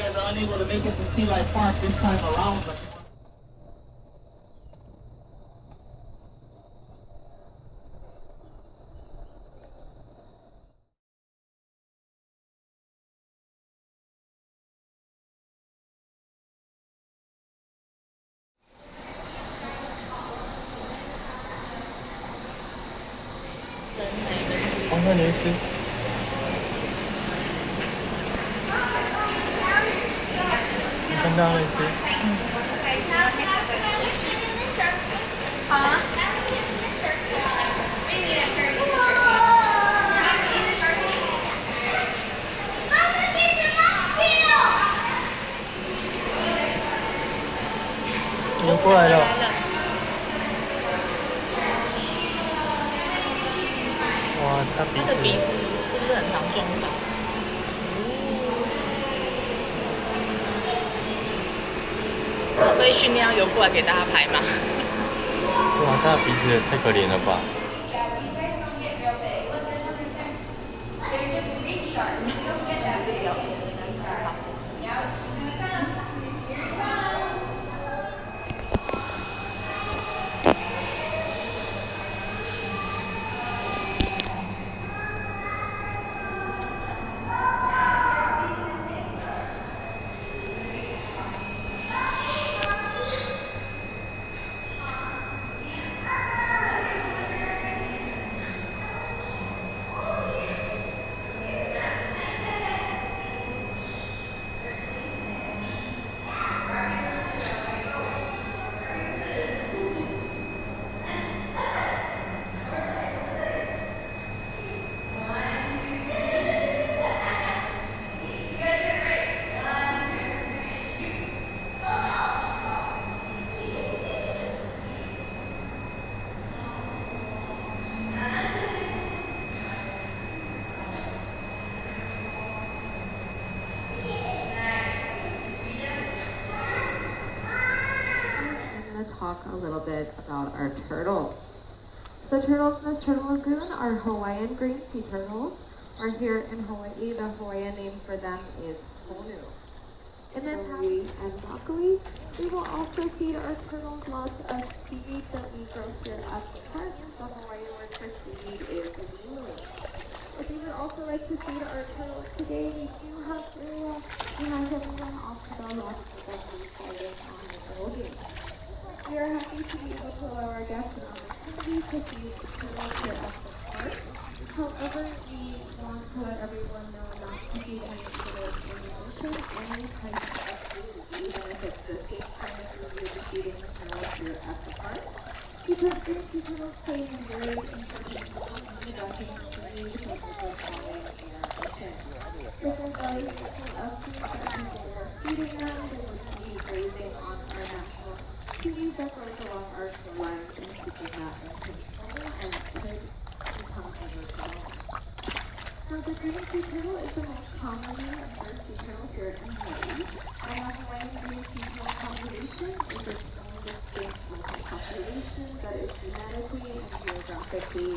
guys are unable to make it to see Life Park this time around, but黄色牛吃，你看到那只？好啊。游过来了。哇，它鼻子是不是很常撞上？我被训练要游过来给大家拍吗？哇，它的鼻子也太可怜了吧！Talk a little bit about our turtles. The turtles in this turtle lagoon are Hawaiian green sea turtles, or here in Hawaii, the Hawaiian name for them is honu. In this habitat and broccoli, we will also feed our turtles lots of seaweed that we grow here at the park. The Hawaiian word for seaweed is lili. If you would also like to feed our turtles today, we do have everyone off to the left of the sliding on the building. We are happy to be able to allow our guests an opportunity to feed the turtles here at the park. However, we want to let everyone know not to feed any turtles in the ocean or any types of food, even if it's the same kind of food you'll be feeding the turtles here at the park. Because green sea turtles play a very important role in developing seaweed for local fauna in our ocean. Different values of food that people are feeding them, they will be grazing on our national seaweed that grows along our shorelines and keeping that in control and could become overgrown. Now, the green sea turtle is the most commonly observed sea turtle here in Hawaii, and the Hawaiian green sea turtle population is its own distinct local population that is genetically and geographically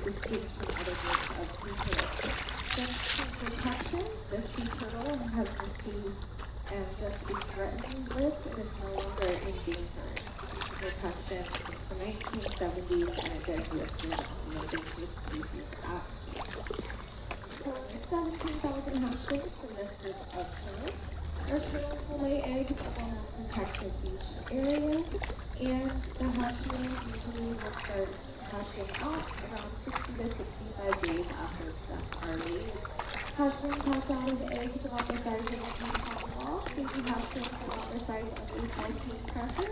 distinct from other groups of sea turtles. Thanks to protection, the sea turtle has received and just a threatened list and is no longer endangered. Protection since the 1970s, and it is listed on the Endangered Species Act. Only 17,000 hatchlings from this group of turtles. Our turtles will lay eggs on a protected beach area, and the hatchlings usually will start hatching out around 60 to 65 days after ducks are laid. Hatchlings hatch out of eggs about the size of a ping-pong ball. Baby hatchlings about the size of a saltine cracker.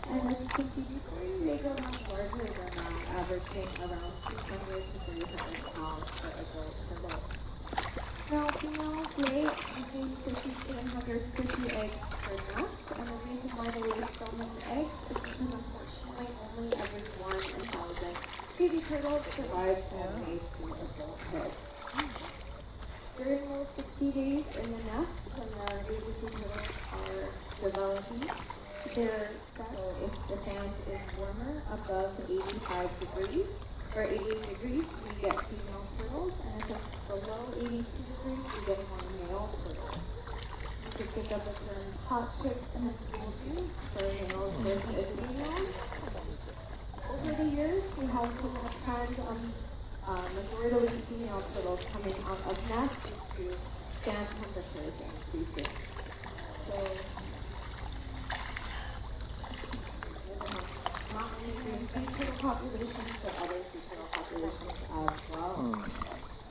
And as you can see before you, they grow much larger than that, averaging around 600 to 300 pounds for adult turtles. Now, females lay between 50 to 150 eggs per nest, and the reason why they lay so many eggs is because unfortunately only every 1 in 1,000 baby turtles survive from age to adulthood. During those 60 days in the nest, when the baby sea turtles are developing, they're set. So if the sand is warmer above 85 degrees, or 88 degrees, we get female turtles, and if it's below 82 degrees, we get more male turtles. You can pick up the term hot chips and cool juice for meals with visiting meals. Over the years, we have seen a trend of majority female turtles coming out of nests due to stand temperatures increasing. So, not only green sea turtle populations, but other sea turtle populations as well.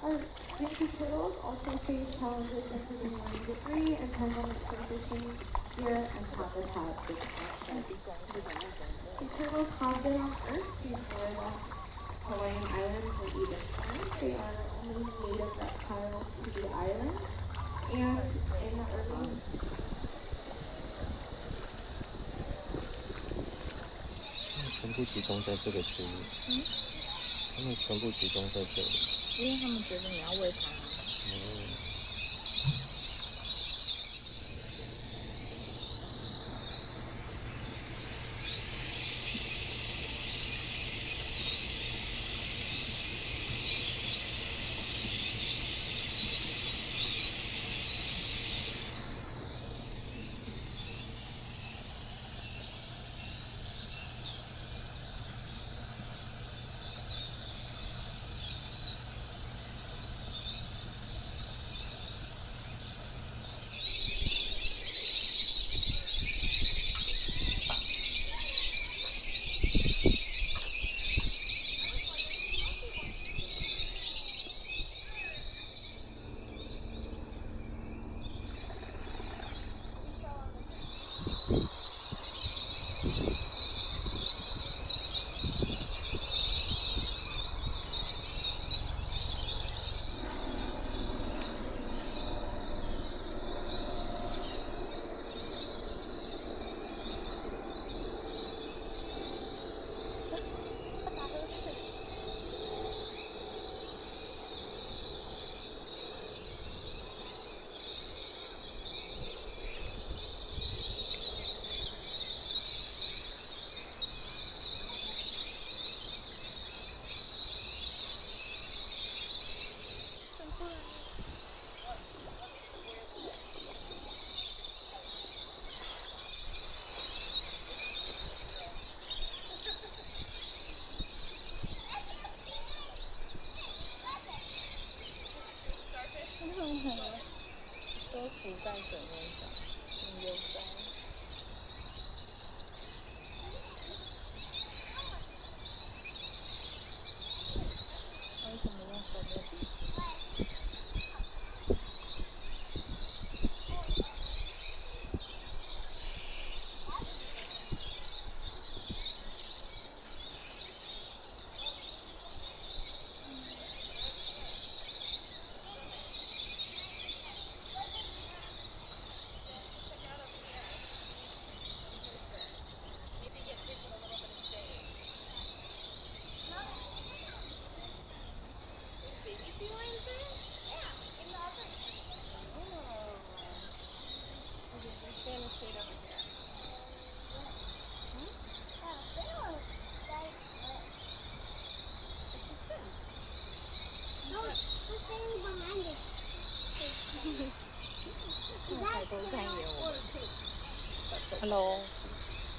Our green sea turtles also face challenges including marine debris and pandemic transition, gear, and habitat destruction. The turtles have been on Earth before the Hawaiian Islands were even formed. They are only native reptiles to the islands, and in the early 全部集中在这个区域，他们全部集中在这里，因为他们觉得你要喂它。都浮在水面上，很悠哉。为什么用手摸鼻子？Hello.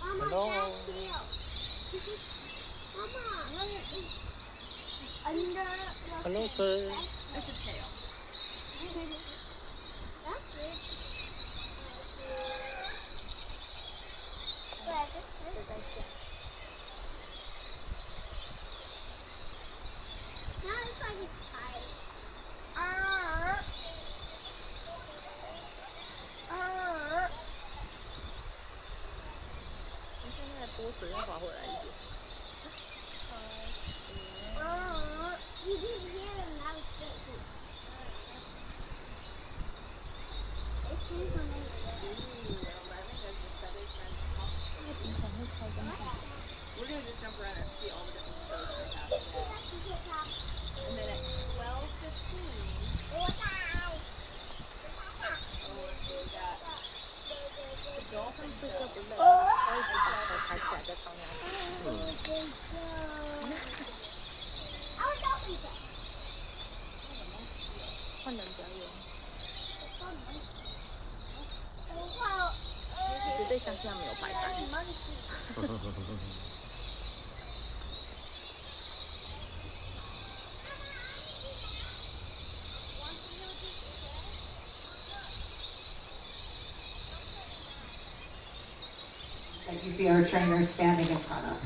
Hello. Hello, sir. That's a tail. Now it's like it's tired. 多水要滑回来一点。You didn't hear them, that was good. It's in for me. 平常会开灯。但是他没有白单。That you see our trainers standing in front of.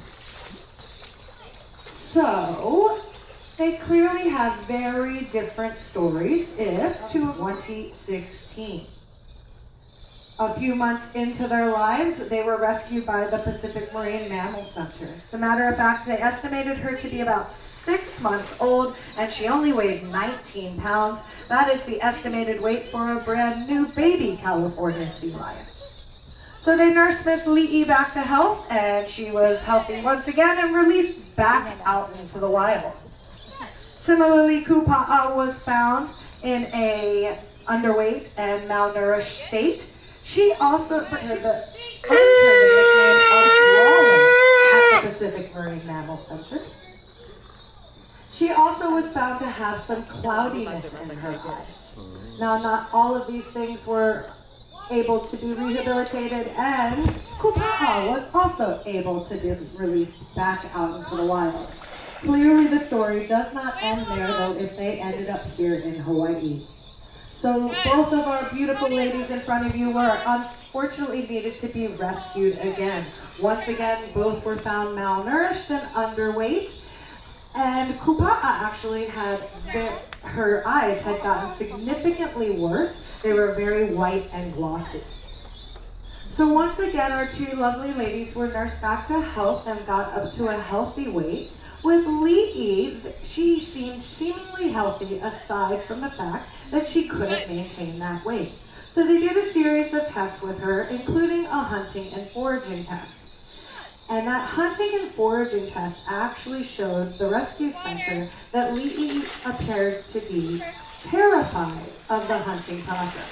So, they clearly have very different stories if to 2016. A few months into their lives, they were rescued by the Pacific Marine Mammal Center. As a matter of fact, they estimated her to be about 6 months old, and she only weighed 19 pounds. That is the estimated weight for a brand new baby California sea lion. So they nursed Miss Li'i back to health, and she was healthy once again and released back out into the wild. Similarly, Kupa'a was found in a underweight and malnourished state. She also earned the nickname of Brawler at the Pacific Marine Mammal Center. She also was found to have some cloudiness in her eyes. Now, not all of these things were able to be rehabilitated, and Kupa'a was also able to be released back out into the wild. Clearly, the story does not end there, though, if they ended up here in Hawaii. So both of our beautiful ladies in front of you were unfortunately needed to be rescued again. Once again, both were found malnourished and underweight. And Kupa'a actually had her eyes had gotten significantly worse. They were very white and glossy. So once again, our two lovely ladies were nursed back to health and got up to a healthy weight. With Li'i, she seemed seemingly healthy aside from the fact that she couldn't maintain that weight. So they did a series of tests with her, including a hunting and foraging test. And that hunting and foraging test actually showed the rescue center that Li'i appeared to be terrified of the hunting process.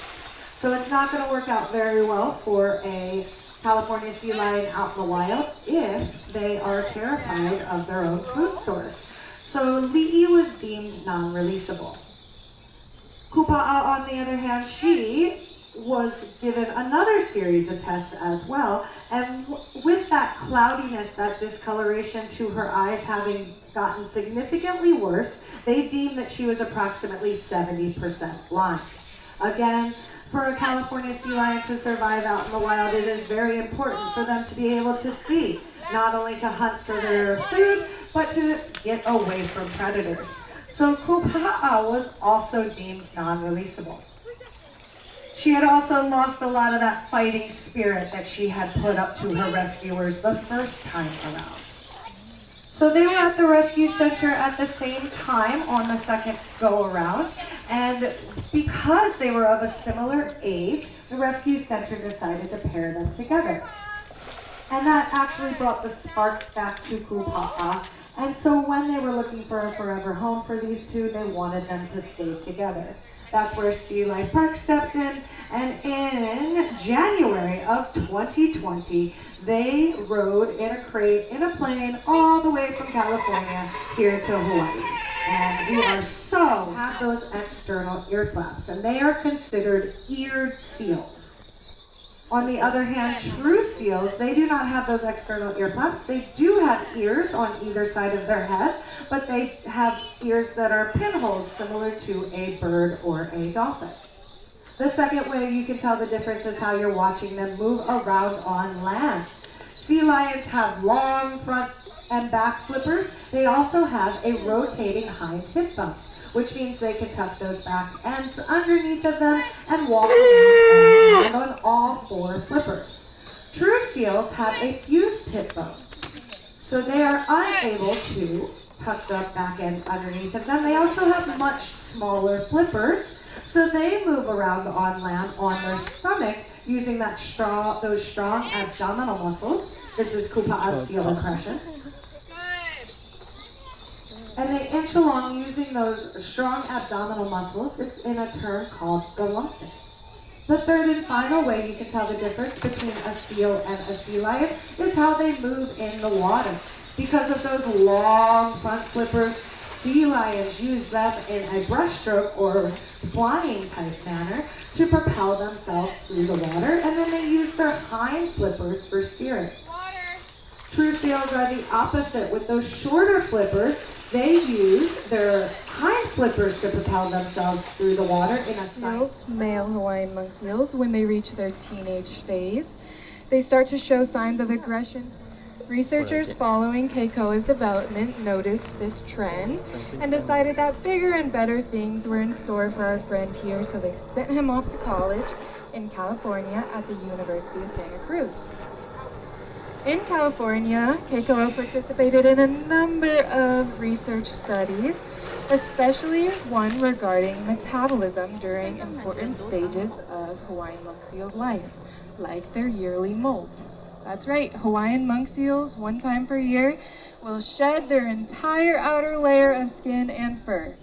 So it's not going to work out very well for a California sea lion out in the wild if they are terrified of their own food source. So Li'i was deemed non-releasable. Kupa'a, on the other hand, she was given another series of tests as well, and with that cloudiness, that discoloration to her eyes having gotten significantly worse, they deemed that she was approximately 70% blind. Again, for a California sea lion to survive out in the wild, it is very important for them to be able to see, not only to hunt for their food, but to get away from predators. So Kupa'a was also deemed non-releasable. She had also lost a lot of that fighting spirit that she had put up to her rescuers the first time around. So they were at the rescue center at the same time on the second go around, and because they were of a similar age, the rescue center decided to pair them together. And that actually brought the spark back to Kupa'a. And so when they were looking for a forever home for these two, they wanted them to stay together. That's where Sea Life Park stepped in, and in January of 2020, they rode in a crate in a plane all the way from California here to Hawaii. And we are so have those external ear flaps, and they are considered eared seals. On the other hand, true seals, they do not have those external ear flaps. They do have ears on either side of their head, but they have ears that are pinholes similar to a bird or a dolphin. The second way you can tell the difference is how you're watching them move around on land. Sea lions have long front and back flippers. They also have a rotating hind hip bone, which means they can tuck those back ends underneath of them and walk around on all four flippers. True seals have a fused hip bone, so they are unable to tuck the back end underneath of them. They also have much smaller flippers, so they move around on land on their stomach using those strong abdominal muscles. This is Kupa'a's seal impression. And they inch along using those strong abdominal muscles. It's in a term called galumphing. The third and final way you can tell the difference between a seal and a sea lion is how they move in the water. Because of those long front flippers, sea lions use them in a breaststroke or flying type manner to propel themselves through the water, and then they use their hind flippers for steering. True seals are the opposite. With those shorter flippers, they use their hind flippers to propel themselves through the water in a Seals, male Hawaiian monk seals, when they reach their teenage phase, they start to show signs of aggression. Researchers following Keikoa's development noticed this trend and decided that bigger and better things were in store for our friend here, so they sent him off to college in California at the University of Santa Cruz. In California, Keikoa participated in a number of research studies, especially one regarding metabolism during important stages of Hawaiian monk seals' life, like their yearly molt. That's right, Hawaiian monk seals, one time per year, will shed their entire outer layer of skin and fur.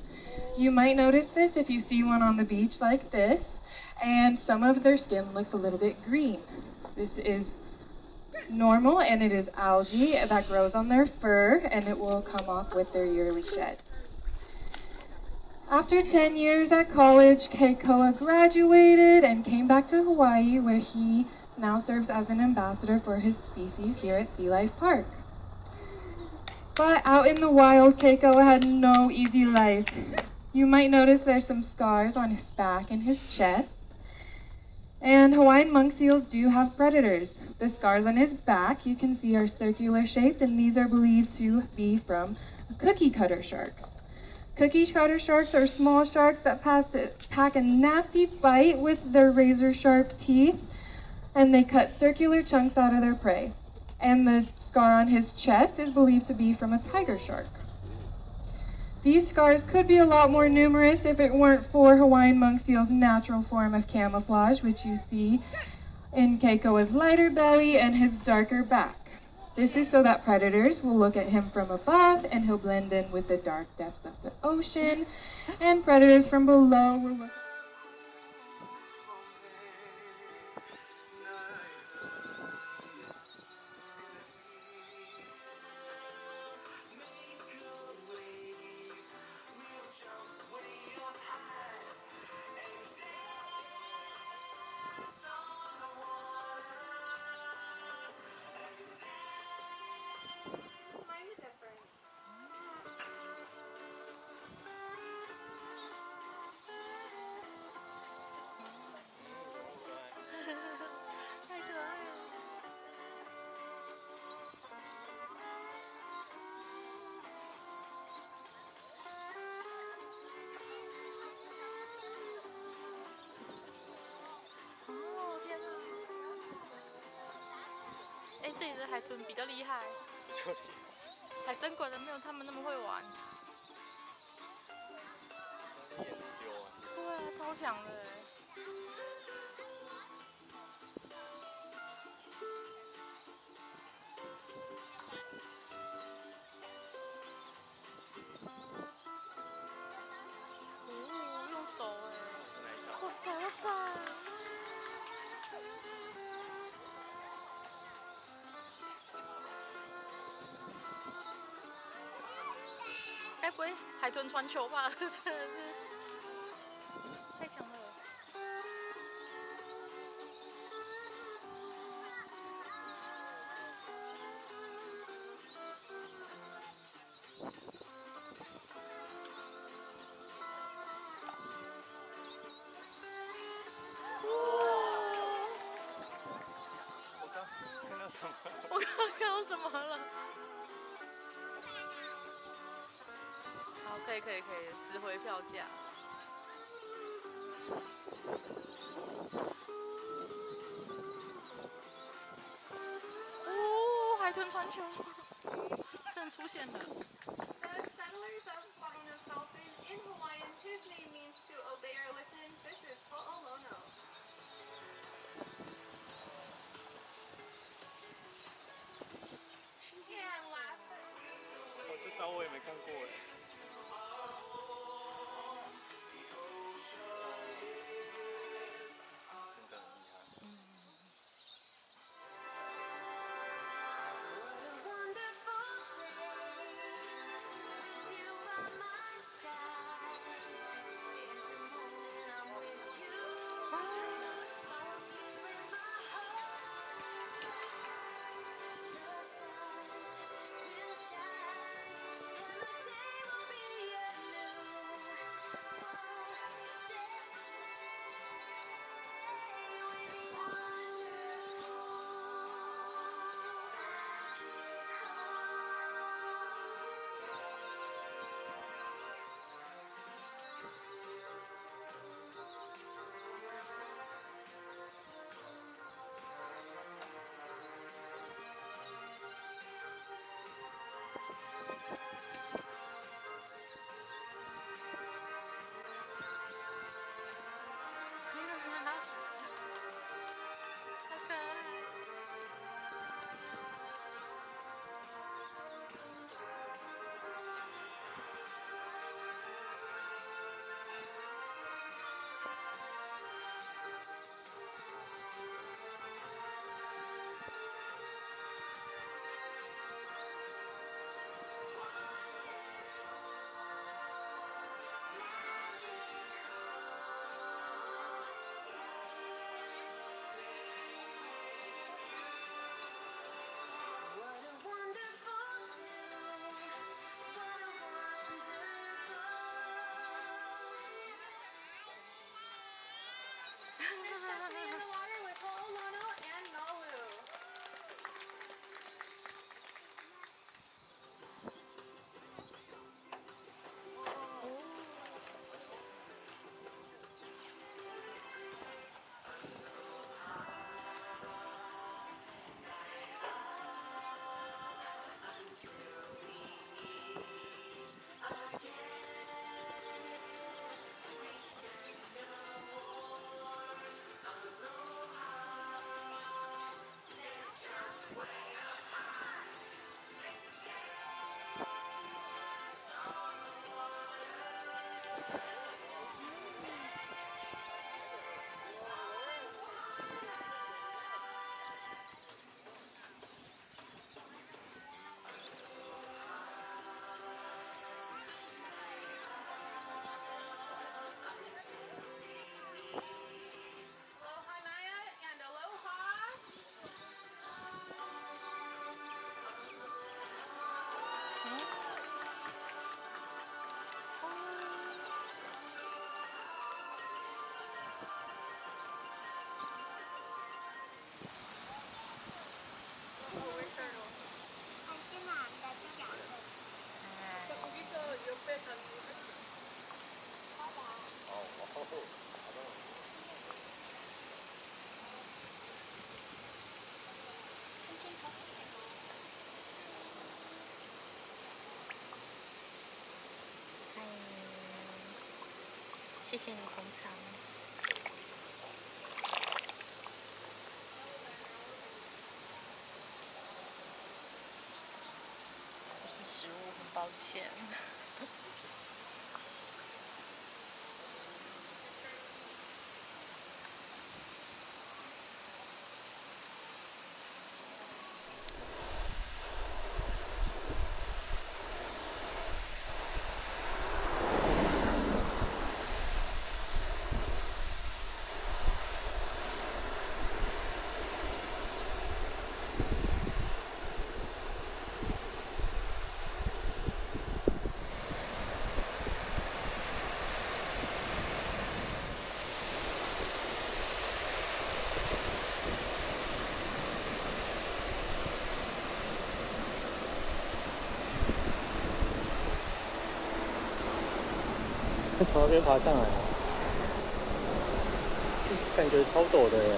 You might notice this if you see one on the beach like this, and some of their skin looks a little bit green. This is normal, and it is algae that grows on their fur, and it will come off with their yearly shed. After 10 years at college, Keikoa graduated and came back to Hawaii, where he now serves as an ambassador for his species here at Sea Life Park. But out in the wild, Keikoa had no easy life. You might notice there's some scars on his back and his chest. And Hawaiian monk seals do have predators. The scars on his back you can see are circular shaped, and these are believed to be from cookie cutter sharks. Cookie cutter sharks are small sharks that pack a nasty bite with their razor sharp teeth, and they cut circular chunks out of their prey. And the scar on his chest is believed to be from a tiger shark. These scars could be a lot more numerous if it weren't for Hawaiian monk seal's natural form of camouflage, which you see in Keikoa's lighter belly and his darker back. This is so that predators will look at him from above and he'll blend in with the dark depths of the ocean, and predators from below will look这里的海豚比较厉害，海参馆的没有他们那么会玩。对啊，超强的哎。哦，用手哎，哇塞哇塞！该不会海豚传球吧？真的是太强了。我刚刚看到什么了？好，可以，值回票价。哦，海豚传球，真的出现了。The settlers of Wahine Dolphin in Hawaiian, his name means to obey or listen. This is Ho'olono. 这招我也没看过哎。真的很厉害。Wonderful day with you by my 谢谢你捧场。不是食物，很抱歉。从那边爬上来，感觉超陡的耶。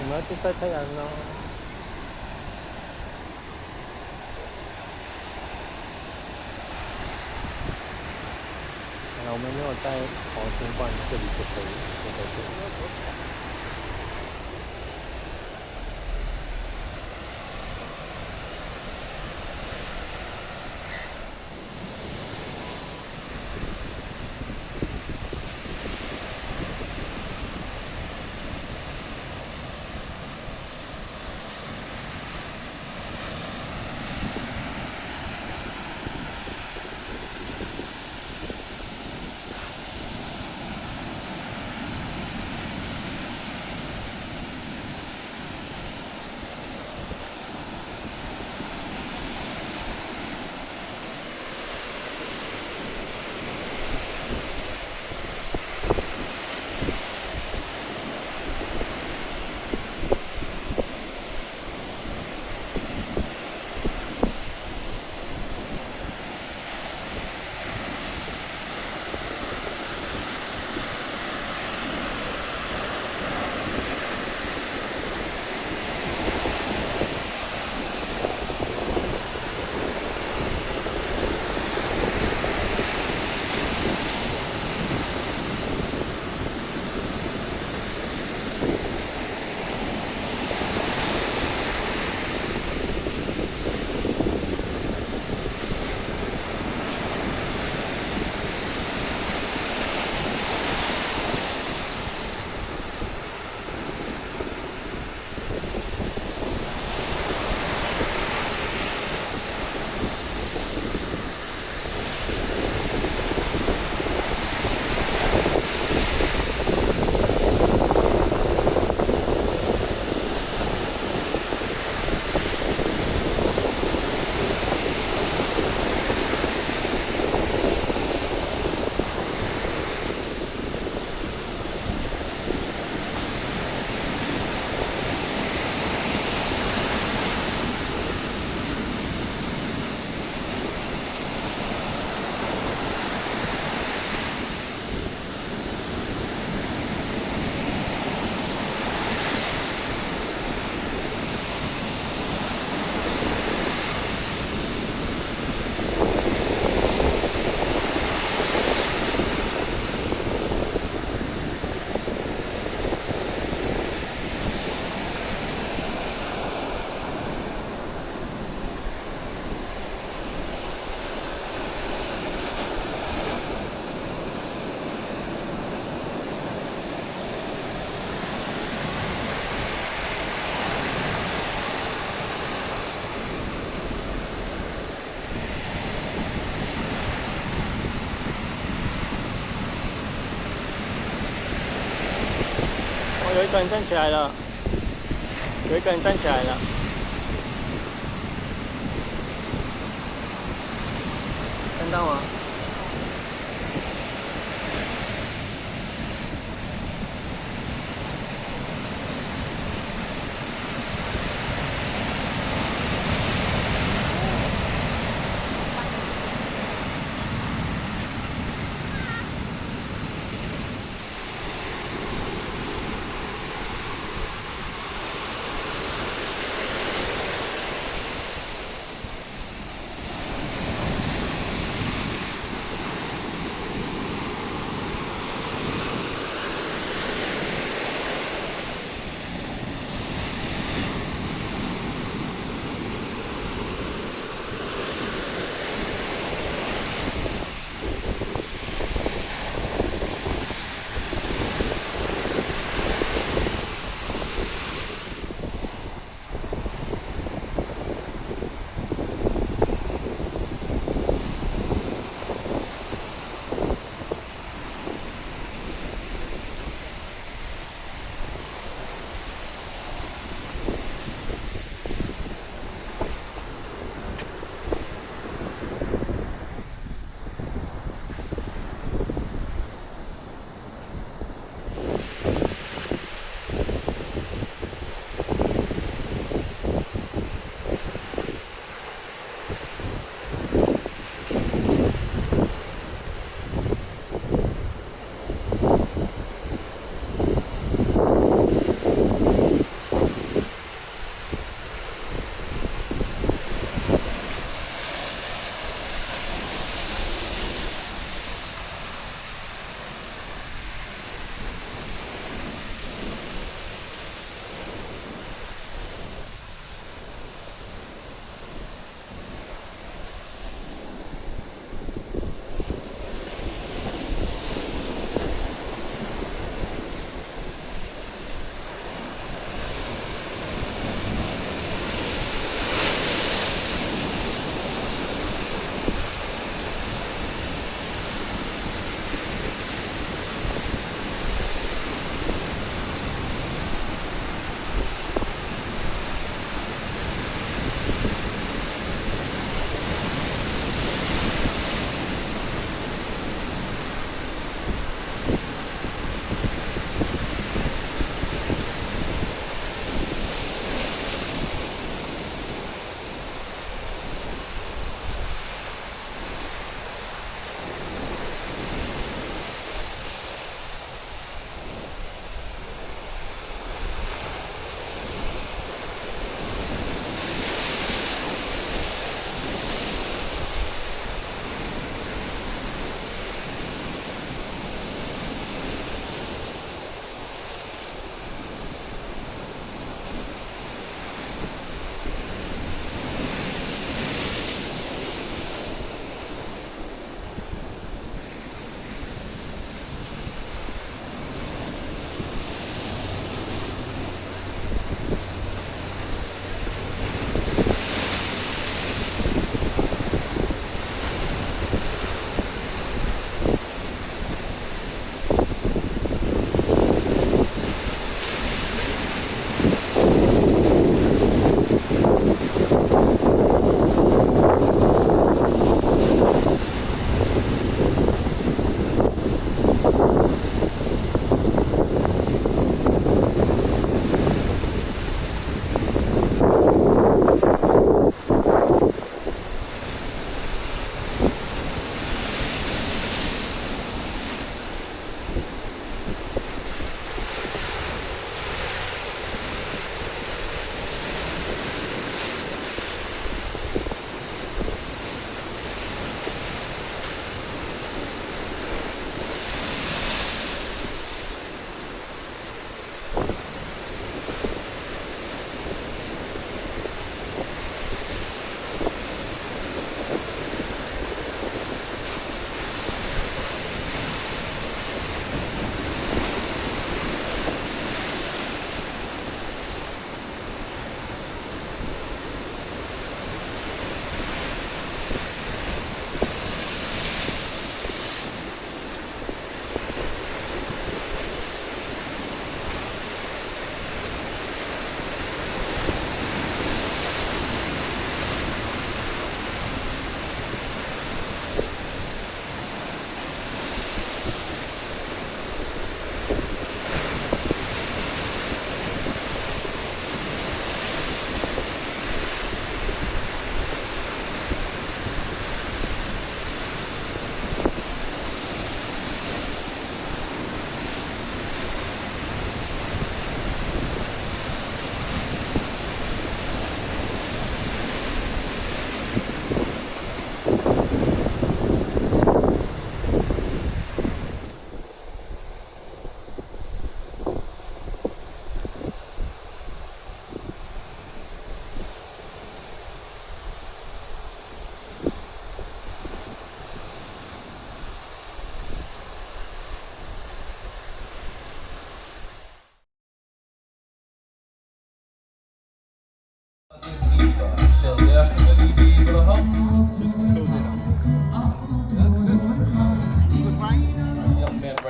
我们要去晒太阳喽。我们没有带保鲜罐，这里就可以，就在这里。有一个人站起来了，有一个人站起来了，看到吗？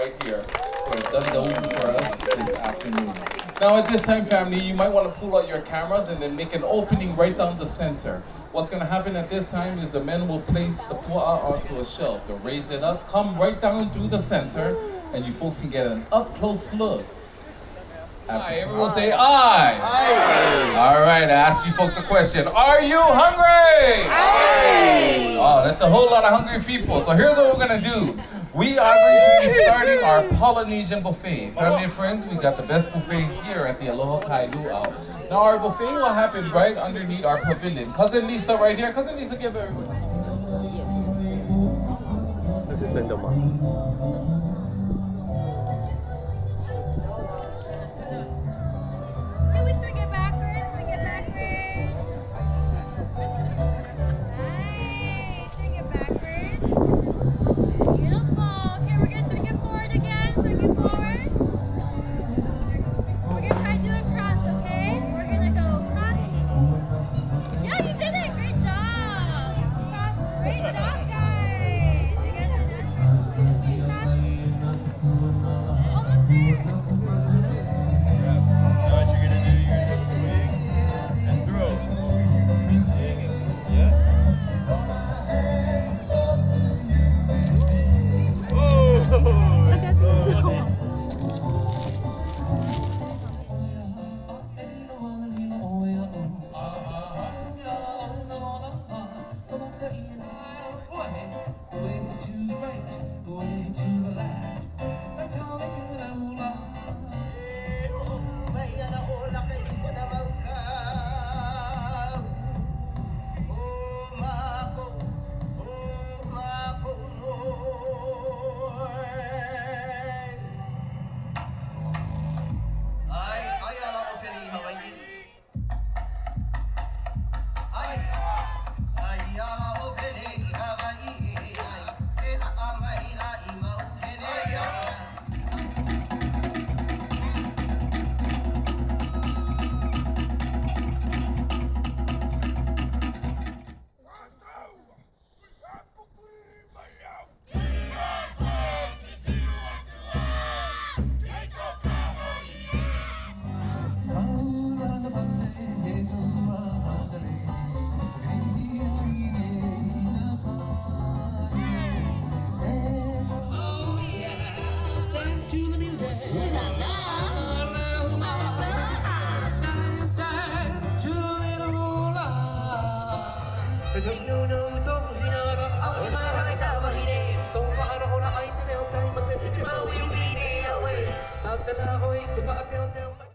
right here. They've done those for us this afternoon. Now at this time, family, you might want to pull out your cameras and then make an opening right down the center. What's going to happen at this time is the men will place the pua'a onto a shelf. They'll raise it up, come right down through the center, and you folks can get an up-close look. Aye, everyone say aye. Aye. All right, I asked you folks a question. Are you hungry? Aye. Oh, that's a whole lot of hungry people. So here's what we're going to do. We are going to be starting our Polynesian buffet. Family and friends, we got the best buffet here at the Aloha Kuau Kai. Now our buffet will happen right underneath our pavilion. Cousin Lisa right here. Cousin Lisa, give everyone. 那是真的吗？ Can we swing it backwards? Swing it backwards. Nice. Swing it backwards. Beautiful. Okay, we're gonna swing it forward again. Swing it forward. We're gonna try to do it cross, okay? We're gonna go cross. Yeah, you did it. Great job. Cross. Great job, guys. You guys did it. Cross. Almost there. After that,